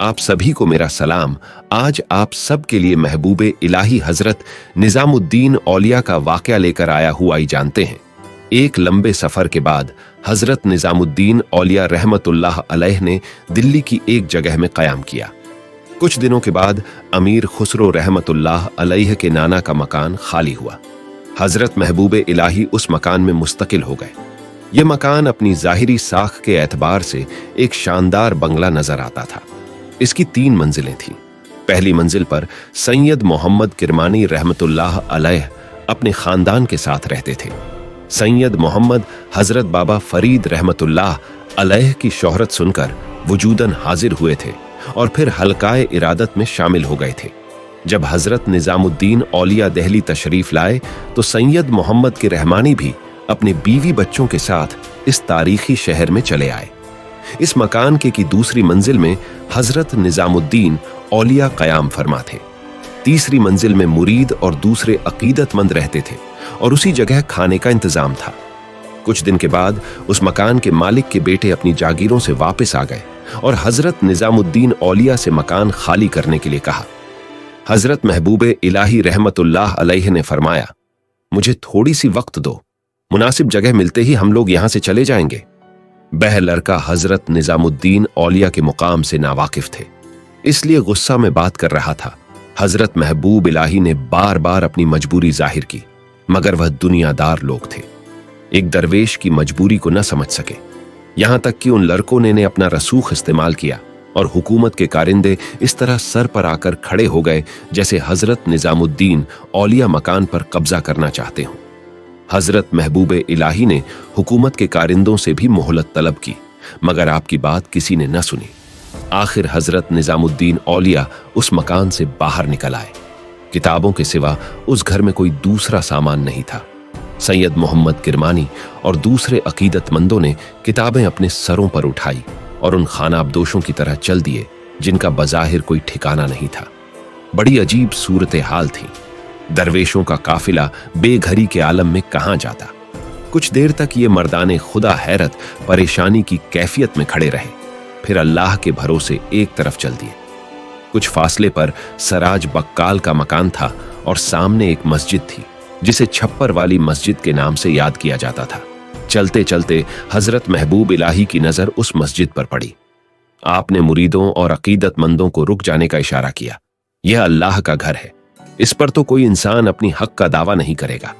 आप सभी को मेरा सलाम। आज आप सब के लिए महबूब इलाही हजरत निजामुद्दीन औलिया का वाकया लेकर आया हुआ ही जानते हैं। एक लंबे सफर के बाद हजरत निजामुद्दीन औलिया रहमतुल्लाह अलैह ने दिल्ली की एक जगह में कयाम किया। कुछ दिनों के बाद अमीर खुसरो रहमतुल्लाह अलैह के नाना का मकान खाली हुआ। हजरत महबूब इलाही उस मकान में मुस्तकिल हो गए। यह मकान अपनी जाहिरी साख के एतबार से एक शानदार बंगला नजर आता था। इसकी 3 मंजिलें थीं। पहली मंजिल पर सैयद मोहम्मद किरमानी रहमतुल्लाह अलैह अपने खानदान के साथ रहते थे। सैयद मोहम्मद हजरत बाबा फरीद रहमतुल्लाह अलैह की शोहरत सुनकर वजूदन हाजिर हुए थे और फिर हल्काए इरादत में शामिल हो गए थे। जब हजरत निजामुद्दीन औलिया दिल्ली तशरीफ लाए तो सैयद मोहम्मद के रहमानी भी अपने बीवी बच्चों के साथ इस तारीखी शहर में चले आए। इस मकान की दूसरी मंजिल में हजरत निजामुद्दीन औलिया कयाम फरमा थे। तीसरी मंजिल में मुरीद और दूसरे अकीदतमंद रहते थे और उसी जगह खाने का इंतजाम था। कुछ दिन के बाद उस मकान के मालिक के बेटे अपनी जागीरों से वापस आ गए और हजरत निजामुद्दीन औलिया से मकान खाली करने के लिए कहा। हजरत महबूब इलाही रहमतुल्लाह अलैह ने फरमाया, मुझे थोड़ी सी वक्त दो, मुनासिब जगह मिलते ही हम लोग यहां से चले जाएंगे। बह लड़का हजरत निजामुद्दीन औलिया के मुकाम से नावाकिफ थे, इसलिए गुस्सा में बात कर रहा था। हजरत महबूब इलाही ने बार बार अपनी मजबूरी जाहिर की, मगर वह दुनियादार लोग थे, एक दरवेश की मजबूरी को न समझ सके। यहां तक कि उन लड़कों ने अपना रसूख इस्तेमाल किया और हुकूमत के कारिंदे इस तरह सर पर आकर खड़े हो गए जैसे हजरत निजामुद्दीन औलिया मकान पर कब्जा करना चाहते हों। हजरत महबूब इलाही ने हुकूमत के कारिंदों से भी मोहलत तलब की, मगर आपकी बात किसी ने न सुनी। आखिर हजरत निजामुद्दीन औलिया उस मकान से बाहर निकल आए। किताबों के सिवा उस घर में कोई दूसरा सामान नहीं था। सैयद मोहम्मद किरमानी और दूसरे अकीदतमंदों ने किताबें अपने सरों पर उठाई और उन खानाबदोशों की तरह चल दिए जिनका बज़ाहिर कोई ठिकाना नहीं था। बड़ी अजीब सूरत हाल थी। दरवेशों का काफिला बेघरी के आलम में कहां जाता। कुछ देर तक ये मर्दाने खुदा हैरत परेशानी की कैफियत में खड़े रहे, फिर अल्लाह के भरोसे एक तरफ चल दिए। कुछ फासले पर सराज बक्काल का मकान था और सामने एक मस्जिद थी जिसे छप्पर वाली मस्जिद के नाम से याद किया जाता था। चलते चलते हजरत महबूब इलाही की नजर उस मस्जिद पर पड़ी। आपने मुरीदों और अकीदतमंदों को रुक जाने का इशारा किया। यह अल्लाह का घर है, इस पर तो कोई इंसान अपनी हक का दावा नहीं करेगा।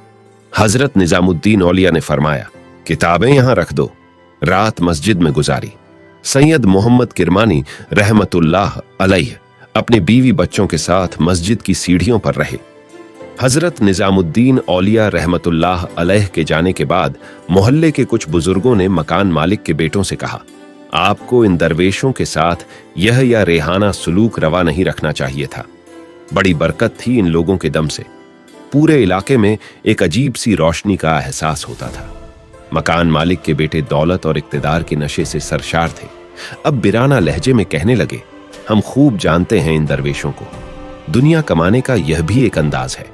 हजरत निजामुद्दीन औलिया ने फरमाया, किताबें यहां रख दो। रात मस्जिद में गुजारी। सैयद मोहम्मद किरमानी रहमतुल्लाह अलैह अपने बीवी बच्चों के साथ मस्जिद की सीढ़ियों पर रहे। हजरत निजामुद्दीन औलिया रहमतुल्लाह अलैह के जाने के बाद मोहल्ले के कुछ बुजुर्गों ने मकान मालिक के बेटों से कहा, आपको इन दरवेशों के साथ यह या रेहाना सुलूक रवा नहीं रखना चाहिए था। बड़ी बरकत थी इन लोगों के दम से। पूरे इलाके में एक अजीब सी रोशनी का एहसास होता था। मकान मालिक के बेटे दौलत और इक्तिदार के नशे से सरशार थे। अब बिराना लहजे में कहने लगे, हम खूब जानते हैं इन दरवेशों को, दुनिया कमाने का यह भी एक अंदाज है।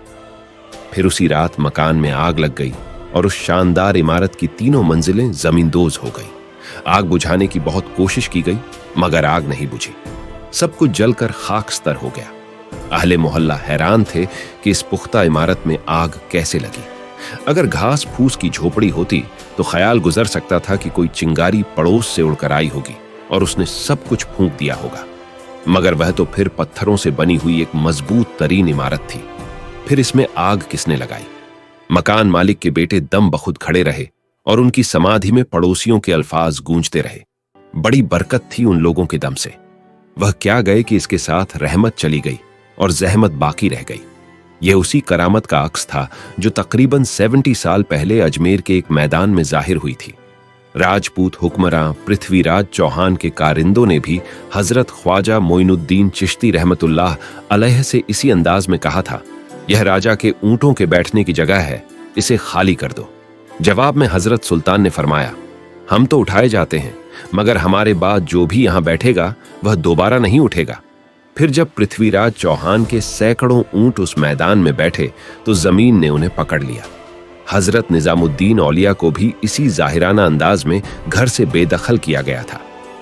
फिर उसी रात मकान में आग लग गई और उस शानदार इमारत की 3 मंजिलें जमींदोज हो गई। आग बुझाने की बहुत कोशिश की गई, मगर आग नहीं बुझी। सब कुछ जलकर खाकस्तर हो गया। अहले मोहल्ला हैरान थे कि इस पुख्ता इमारत में आग कैसे लगी। अगर घास फूस की झोपड़ी होती तो ख्याल गुजर सकता था कि कोई चिंगारी पड़ोस से उड़कर आई होगी और उसने सब कुछ फूंक दिया होगा, मगर वह तो फिर पत्थरों से बनी हुई एक मजबूत तरीन इमारत थी। फिर इसमें आग किसने लगाई? मकान मालिक के बेटे दम बखुद खड़े रहे और उनकी समाधि में पड़ोसियों के अल्फाज गूंजते रहे। बड़ी बरकत थी उन लोगों के दम से। वह क्या गए कि इसके साथ रहमत चली गई और जहमत बाकी रह गई। यह उसी करामत का अक्स था जो तकरीबन 70 साल पहले अजमेर के एक मैदान में जाहिर हुई थी। राजपूत हुक्मरां पृथ्वीराज चौहान के कारिंदों ने भी हजरत ख्वाजा मोइनुद्दीन चिश्ती रहमतुल्लाह अलैह से इसी अंदाज में कहा था, यह राजा के ऊंटों के बैठने की जगह है, इसे खाली कर दो। जवाब में हजरत सुल्तान ने फरमाया, हम तो उठाए जाते हैं, मगर हमारे बाद जो भी यहां बैठेगा वह दोबारा नहीं उठेगा। फिर जब पृथ्वीराज चौहान के सैकड़ों ऊंट उस मैदान में बैठे तो जमीन ने उन्हें पकड़ लिया। हजरत निजामुद्दीन औलिया को भी इसी जाहिराना अंदाज में घर से बेदखल किया गया था।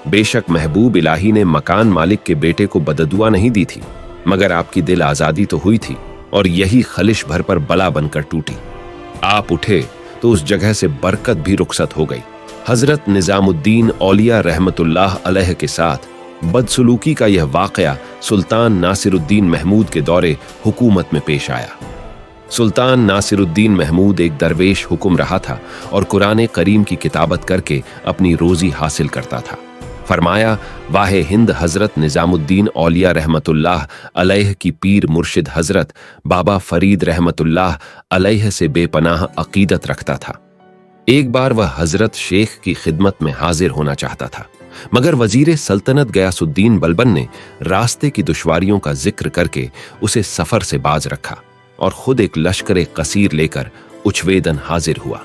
बेशक महबूब इलाही ने मकान मालिक के बेटे को बददुआ नहीं दी थी, मगर आपकी दिल आजादी तो हुई थी और यही खलिश भर पर बला बनकर टूटी। आप उठे तो उस जगह से बरकत भी रुखसत हो गई। हजरत निजामुद्दीन औलिया रहमतुल्लाह अलैह के साथ बदसलूकी का यह वाकया सुल्तान नासिरुद्दीन महमूद के दौरे हुकूमत में पेश आया। सुल्तान नासिरुद्दीन महमूद एक दरवेश हुक्म रहा था और कुरान करीम की किताबत करके अपनी रोजी हासिल करता था। फरमाया, वाहे हिंद हजरत निजामुद्दीन औलिया रहमतुल्लाह अलैह की पीर मुर्शिद हजरत बाबा फरीद रहमतुल्लाह अलैह से बेपनाह अकीदत रखता था। एक बार वह हजरत शेख की खिदमत में हाजिर होना चाहता था, मगर वजीर सल्तनत गयासुद्दीन बलबन ने रास्ते की दुश्वारियों का जिक्र करके उसे सफर से बाज रखा और खुद एक लश्कर कसीर लेकर उछवेदन हाजिर हुआ।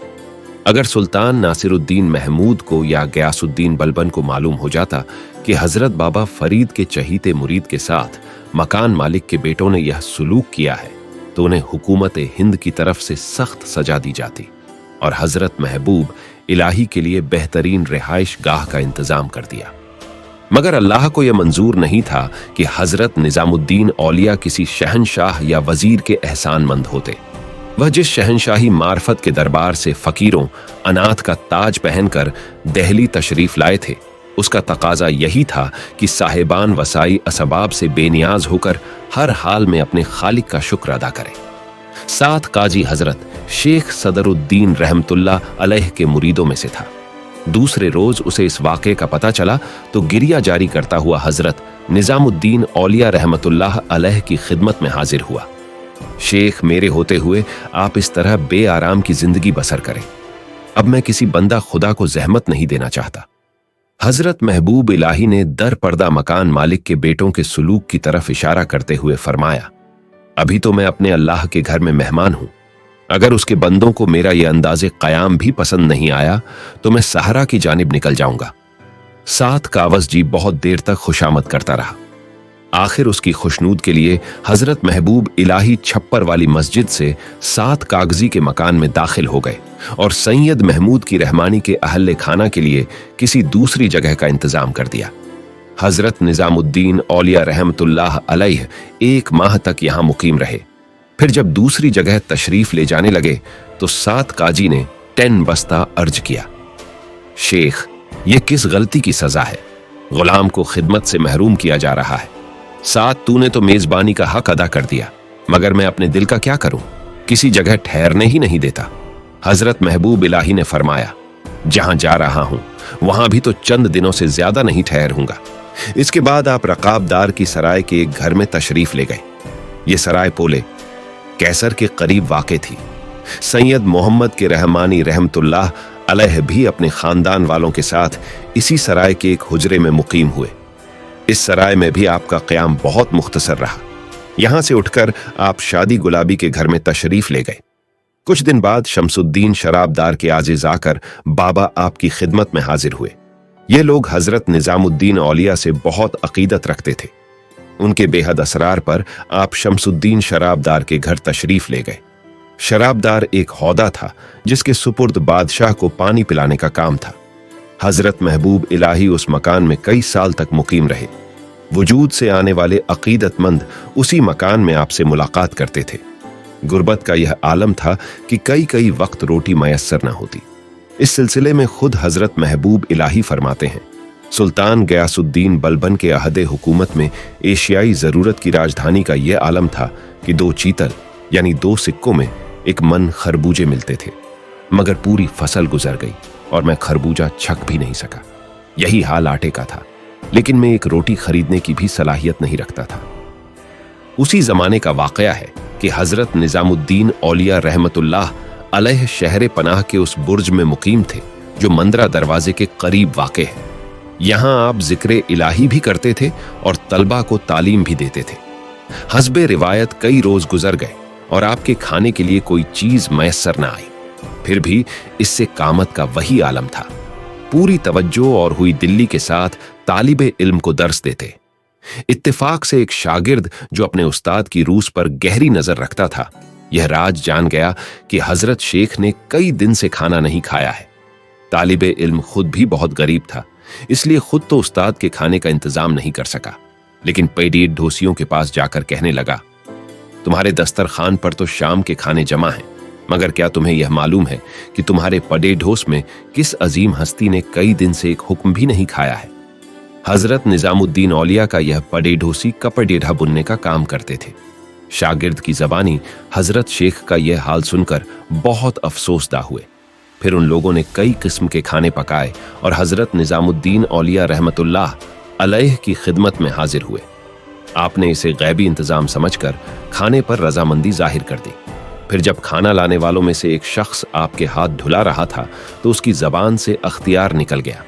अगर सुल्तान नासिरुद्दीन महमूद को या गयासुद्दीन बलबन को मालूम हो जाता कि हजरत बाबा फरीद के चहीते मुरीद के साथ मकान मालिक के बेटों ने यह सुलूक किया है, तो उन्हें हुकूमत हिंद की तरफ से सख्त सजा दी जाती और हजरत महबूब इलाही के लिए बेहतरीन रिहाइश गाह का इंतजाम कर दिया। मगर अल्लाह को यह मंजूर नहीं था कि हजरत निजामुद्दीन औलिया किसी शहनशाह या वजीर के एहसानमंद होते। वह जिस शहनशाही मार्फत के दरबार से फकीरों अनाथ का ताज पहनकर दहली तशरीफ लाए थे, उसका तकाजा यही था कि साहिबान वसाई असबाब से बेनियाज होकर हर हाल में अपने खालिक का शुक्र अदा करें। साथ काजी हजरत शेख सदरुद्दीन रहमतुल्लाह अलैह के मुरीदों में से था। दूसरे रोज उसे इस वाक़े का पता चला तो गिरिया जारी करता हुआ हजरत निजामुद्दीन औलिया रहमतुल्लाह अलैह की खिदमत में हाजिर हुआ। शेख, मेरे होते हुए आप इस तरह बेआराम की जिंदगी बसर करें। अब मैं किसी बंदा खुदा को जहमत नहीं देना चाहता। हजरत महबूब इलाही ने दर पर्दा मकान मालिक के बेटों के सुलूक की तरफ इशारा करते हुए फरमाया, अभी तो मैं अपने अल्लाह के घर में मेहमान हूं। अगर उसके बंदों को मेरा यह अंदाजे कयाम भी पसंद नहीं आया तो मैं सहरा की जानिब निकल जाऊंगा। साथ कावस जी बहुत देर तक खुशामद करता रहा। आखिर उसकी खुशनूद के लिए हजरत महबूब इलाही छप्पर वाली मस्जिद से 7 कागजी के मकान में दाखिल हो गए और सैयद महमूद की रहमानी के अहले खाना के लिए किसी दूसरी जगह का इंतजाम कर दिया। हजरत निजामुद्दीन औलिया रहमतुल्लाह अलैह 1 माह तक यहां मुकीम रहे। फिर जब दूसरी जगह तशरीफ ले जाने लगे तो 7 काजी ने 10 बस्ता अर्ज किया, शेख, ये किस गलती की सजा है? गुलाम को खिदमत से महरूम किया जा रहा है। 7 तूने तो मेजबानी का हक अदा कर दिया, मगर मैं अपने दिल का क्या करूं? किसी जगह ठहरने ही नहीं देता। हजरत महबूब इलाही ने फरमाया, जहां जा रहा हूं वहां भी तो चंद दिनों से ज्यादा नहीं ठहरूंगा। इसके बाद आप रकाबदार की सराय के एक घर में तशरीफ ले गए। ये सराय पोले कैसर के करीब वाक़े थी। सैयद मोहम्मद के रहमानी रहमतुल्लाह अलैह भी अपने खानदान वालों के साथ इसी सराय के एक हुजरे में मुकीम हुए। इस सराय में भी आपका क़याम बहुत मुख्तसर रहा। यहां से उठकर आप शादी गुलाबी के घर में तशरीफ ले गए। कुछ दिन बाद शमसुद्दीन शराबदार के आजिज आकर बाबा आपकी खिदमत में हाजिर हुए। ये लोग हजरत निजामुद्दीन औलिया से बहुत अकीदत रखते थे। उनके बेहद असरार पर आप शमसुद्दीन शराबदार के घर तशरीफ ले गए। शराबदार एक हौदा था जिसके सुपुर्द बादशाह को पानी पिलाने का काम था। हजरत महबूब इलाही उस मकान में कई साल तक मुकीम रहे। वजूद से आने वाले अकीदतमंद उसी मकान में आपसे मुलाकात करते थे। गुर्बत का यह आलम था कि कई वक्त रोटी मयस्सर न होती। इस सिलसिले में खुद हजरत महबूब इलाही फरमाते हैं, सुल्तान गयासुद्दीन बलबन के अहदे हुकूमत में एशियाई जरूरत की राजधानी का यह आलम था कि 2 चीतल यानी 2 सिक्कों में 1 मन खरबूजे मिलते थे, मगर पूरी फसल गुजर गई और मैं खरबूजा छक भी नहीं सका। यही हाल आटे का था, लेकिन मैं एक रोटी खरीदने की भी सलाहियत नहीं रखता था। उसी जमाने का वाकया है कि हजरत निजामुद्दीन औलिया रहमतुल्लाह अलैह शहर पनाह के उस बुर्ज में मुकीम थे जो मंदरा दरवाजे के करीब वाक़े है। यहां आप जिक्र इलाही भी करते थे और तलबा को तालीम भी देते थे। हस्बे रिवायत कई रोज गुजर गए और आपके खाने के लिए कोई चीज मयस्सर न आई। फिर भी इससे कामत का वही आलम था। पूरी तवज्जो और हुई दिल्ली के साथ तालिबे इल्म को दर्स देते। इत्तेफाक से एक शागिर्द जो अपने उस्ताद की रूस पर गहरी नजर रखता था, यह राज जान गया कि हजरत शेख ने कई दिन से खाना नहीं खाया है। तालिबे इल्म खुद भी बहुत गरीब था, इसलिए खुद तो उस्ताद के खाने का इंतजाम नहीं कर सका, लेकिन पेडीड ढोसियों के पास जाकर कहने लगा, तुम्हारे दस्तरखान पर तो शाम के खाने जमा हैं, मगर क्या तुम्हें यह मालूम है कि तुम्हारे पडे ढोस में किस अजीम हस्ती ने कई दिन से एक हुक्म भी नहीं खाया है। हजरत निजामुद्दीन औलिया का यह पडे ढोसी कपड़ेढ़ा बुनने का काम करते थे। शागिर्द की जबानी हजरत शेख का यह हाल सुनकर बहुत अफसोसदा हुए। फिर उन लोगों ने कई किस्म के खाने पकाए और हजरत निजामुद्दीन औलिया रहमतुल्लाह अलैह की खिदमत में हाजिर हुए। आपने इसे गैबी इंतजाम समझकर खाने पर रजामंदी जाहिर कर दी। फिर जब खाना लाने वालों में से एक शख्स आपके हाथ धुला रहा था तो उसकी जबान से अख्तियार निकल गया,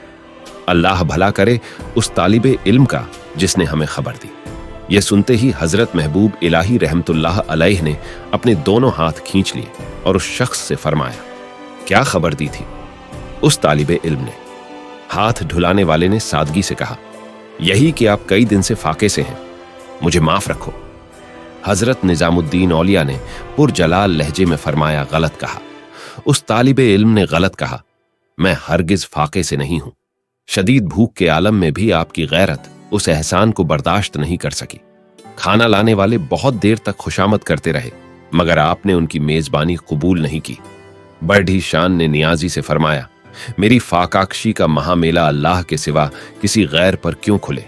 अल्लाह भला करे उस तालिबे इल्म का जिसने हमें खबर दी। यह सुनते ही हजरत महबूब इलाही रहमतुल्लाह अलैह ने अपने दोनों हाथ खींच लिए और उस शख्स से फरमाया, क्या खबर दी थी? उस तालिबे इल्म ने। हाथ ढुलाने वाले ने सादगी से कहा, यही कि आप कई दिन से फाके से हैं, मुझे माफ रखो। हजरत निजामुद्दीन औलिया ने पुरजलाल लहजे में फरमाया, गलत कहा। उस तालिबे इल्म ने गलत कहा, मैं हरगिज फाके से नहीं हूं। शदीद भूख के आलम में भी आपकी गैरत उस एहसान को बर्दाश्त नहीं कर सकी। खाना लाने वाले बहुत देर तक खुशामद करते रहे, मगर आपने उनकी मेजबानी कबूल नहीं की। बढ़ी शान ने नियाजी से फरमाया, मेरी फाकाक्षी का महामेला अल्लाह के सिवा किसी गैर पर क्यों खुले?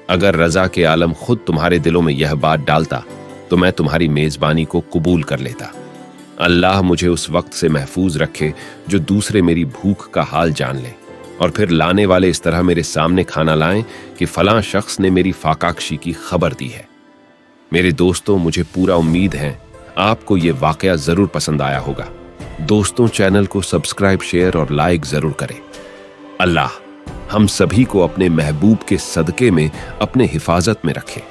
अगर रजा के आलम खुद तुम्हारे दिलों में यह बात डालता तो मैं तुम्हारी मेजबानी को कबूल कर लेता। अल्लाह मुझे उस वक्त से महफूज रखे जो दूसरे मेरी भूख का हाल जान ले और फिर लाने वाले इस तरह मेरे सामने खाना लाएं कि फलां शख्स ने मेरी फाकाक्षी की खबर दी है। मेरे दोस्तों, मुझे पूरा उम्मीद है आपको ये वाकया जरूर पसंद आया होगा। दोस्तों, चैनल को सब्सक्राइब, शेयर और लाइक जरूर करें। अल्लाह हम सभी को अपने महबूब के सदके में अपने हिफाजत में रखे।